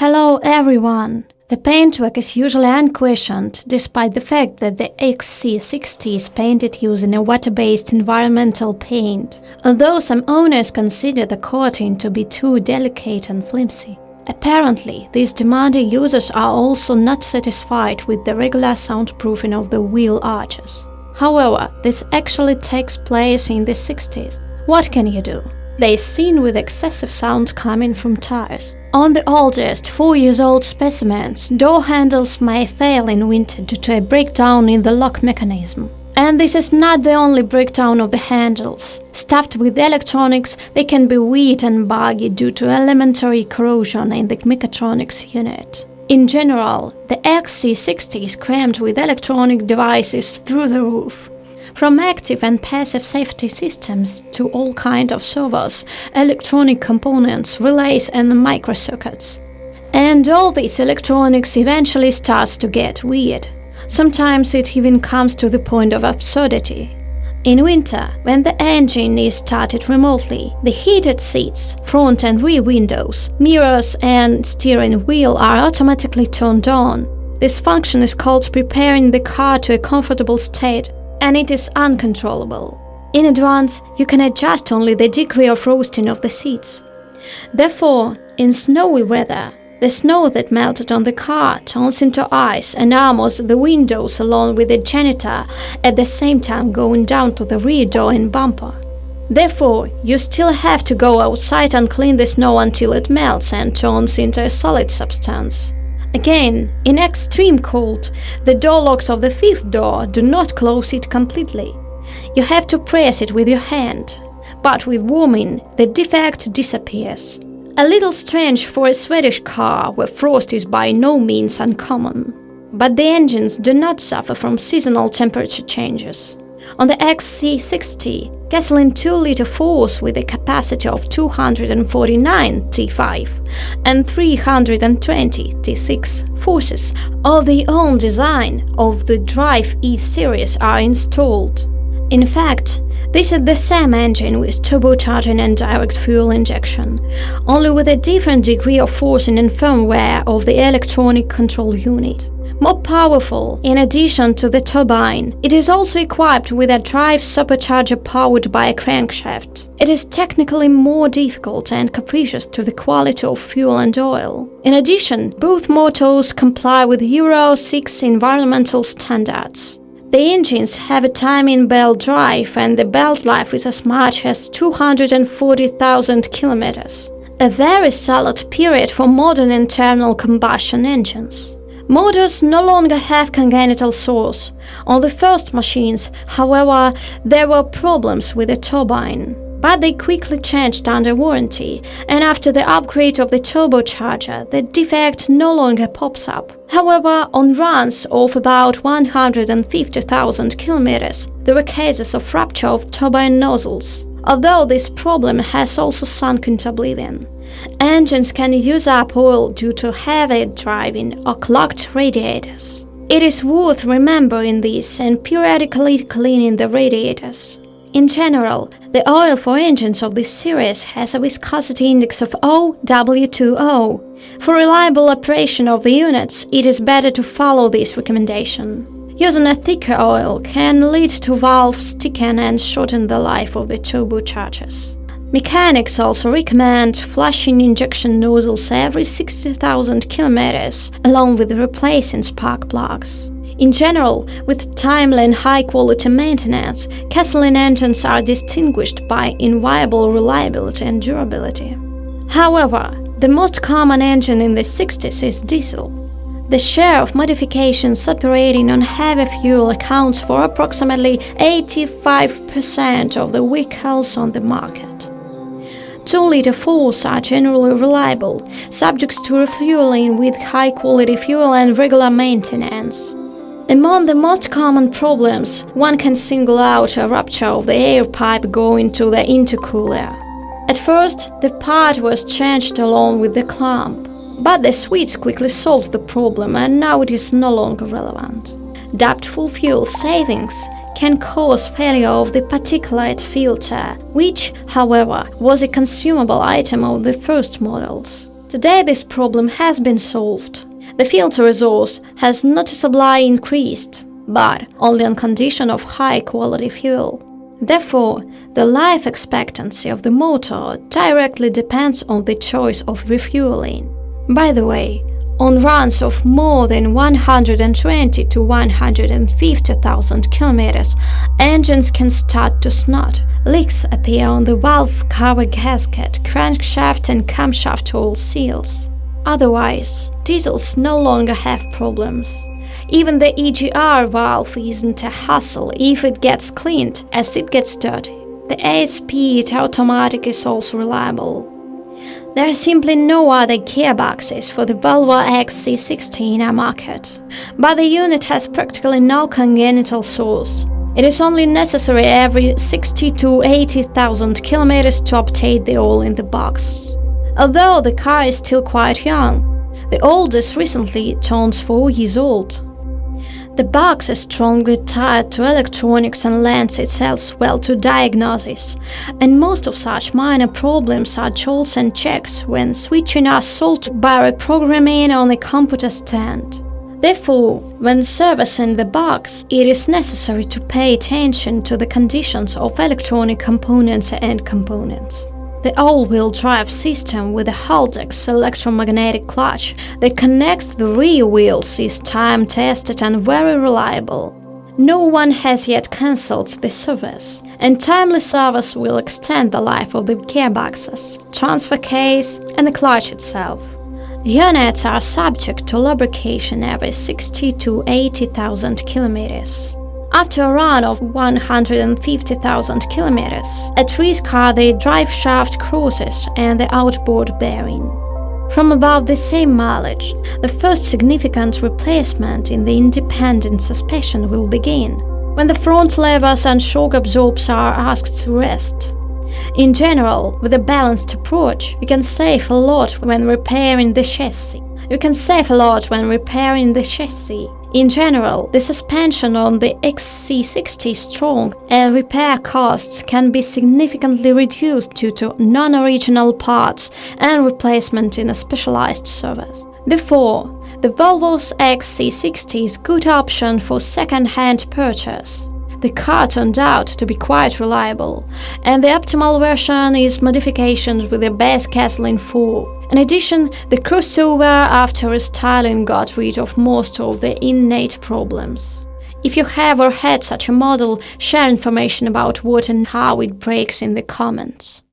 Hello everyone! The paintwork is usually unquestioned, despite the fact that the XC60 is painted using a water-based environmental paint, although some owners consider the coating to be too delicate and flimsy. Apparently, these demanding users are also not satisfied with the regular soundproofing of the wheel arches. However, this actually takes place in the 60s. What can you do? They is seen with excessive sound coming from tires. On the oldest 4-year-old specimens, door handles may fail in winter due to a breakdown in the lock mechanism. And this is not the only breakdown of the handles. Stuffed with electronics, they can be wet and buggy due to elementary corrosion in the mechatronics unit. In general, the XC60 is crammed with electronic devices through the roof. From active and passive safety systems to all kinds of servos, electronic components, relays and microcircuits. And all this electronics eventually starts to get weird. Sometimes it even comes to the point of absurdity. In winter, when the engine is started remotely, the heated seats, front and rear windows, mirrors and steering wheel are automatically turned on. This function is called preparing the car to a comfortable state, and it is uncontrollable. In advance, you can adjust only the degree of roasting of the seats. Therefore, in snowy weather, the snow that melted on the car turns into ice and armors the windows along with the janitor, at the same time going down to the rear door and bumper. Therefore, you still have to go outside and clean the snow until it melts and turns into a solid substance. Again, in extreme cold, the door locks of the fifth door do not close it completely. You have to press it with your hand. But with warming, the defect disappears. A little strange for a Swedish car where frost is by no means uncommon. But the engines do not suffer from seasonal temperature changes. On the XC60, gasoline 2-liter 4s with a capacity of 249 T5 and 320 T6 forces of the own design of the Drive E series are installed. In fact, this is the same engine with turbocharging and direct fuel injection, only with a different degree of forcing and firmware of the electronic control unit. More powerful, in addition to the turbine, it is also equipped with a drive supercharger powered by a crankshaft. It is technically more difficult and capricious to the quality of fuel and oil. In addition, both motors comply with Euro 6 environmental standards. The engines have a timing belt drive and the belt life is as much as 240,000 kilometers. A very solid period for modern internal combustion engines. Motors no longer have congenital source. On the first machines, however, there were problems with the turbine. But they quickly changed under warranty, and after the upgrade of the turbocharger, the defect no longer pops up. However, on runs of about 150,000 kilometers, there were cases of rupture of turbine nozzles. Although this problem has also sunk into oblivion. Engines can use up oil due to heavy driving or clogged radiators. It is worth remembering this and periodically cleaning the radiators. In general, the oil for engines of this series has a viscosity index of OW20. For reliable operation of the units, it is better to follow this recommendation. Using a thicker oil can lead to valve sticking and shorten the life of the turbochargers. Mechanics also recommend flushing injection nozzles every 60,000 kilometers, along with replacing spark plugs. In general, with timely and high-quality maintenance, gasoline engines are distinguished by enviable reliability and durability. However, the most common engine in the 60s is diesel. The share of modifications operating on heavy fuel accounts for approximately 85% of the vehicles on the market. 2-liter 4s are generally reliable, subject to refueling with high-quality fuel and regular maintenance. Among the most common problems, one can single out a rupture of the air pipe going to the intercooler. At first, the part was changed along with the clamp, but the Swedes quickly solved the problem and now it is no longer relevant. Doubtful fuel savings can cause failure of the particulate filter, which, however, was a consumable item of the first models. Today this problem has been solved. The filter resource has noticeably increased, but only on condition of high-quality fuel. Therefore, the life expectancy of the motor directly depends on the choice of refueling. By the way, on runs of more than 120 to 150,000 kilometers, engines can start to snot. Leaks appear on the valve cover gasket, crankshaft and camshaft oil seals. Otherwise, diesels no longer have problems. Even the EGR valve isn't a hassle if it gets cleaned, as it gets dirty. The eight-speed automatic is also reliable. There are simply no other gearboxes for the Volvo XC60 in our market, but the unit has practically no congenital source. It is only necessary every 60 to 80,000 kilometers to update the oil in the box. Although the car is still quite young, the oldest recently turns 4 years old. The box is strongly tied to electronics and lends itself well to diagnosis, and most of such minor problems are jolts and checks when switching are solved by reprogramming on a computer stand. Therefore, when servicing the box, it is necessary to pay attention to the conditions of electronic components and components. The all-wheel drive system with a Haldex electromagnetic clutch that connects the rear wheels is time-tested and very reliable. No one has yet cancelled the service, and timely service will extend the life of the gearboxes, transfer case and the clutch itself. Units are subject to lubrication every 60 to 80,000 kilometers. After a run of 150,000 kilometers, at risk are the drive shaft crosses and the outboard bearing. From about the same mileage, the first significant replacement in the independent suspension will begin, when the front levers and shock absorbers are asked to rest. In general, with a balanced approach, you can save a lot when repairing the chassis. In general, the suspension on the XC60 is strong, and repair costs can be significantly reduced due to non-original parts and replacement in a specialized service. Therefore, the Volvo's XC60 is a good option for second-hand purchase. The car turned out to be quite reliable, and the optimal version is modifications with a base gasoline 4. In addition, the crossover after restyling got rid of most of the innate problems. If you have or had such a model, share information about what and how it breaks in the comments.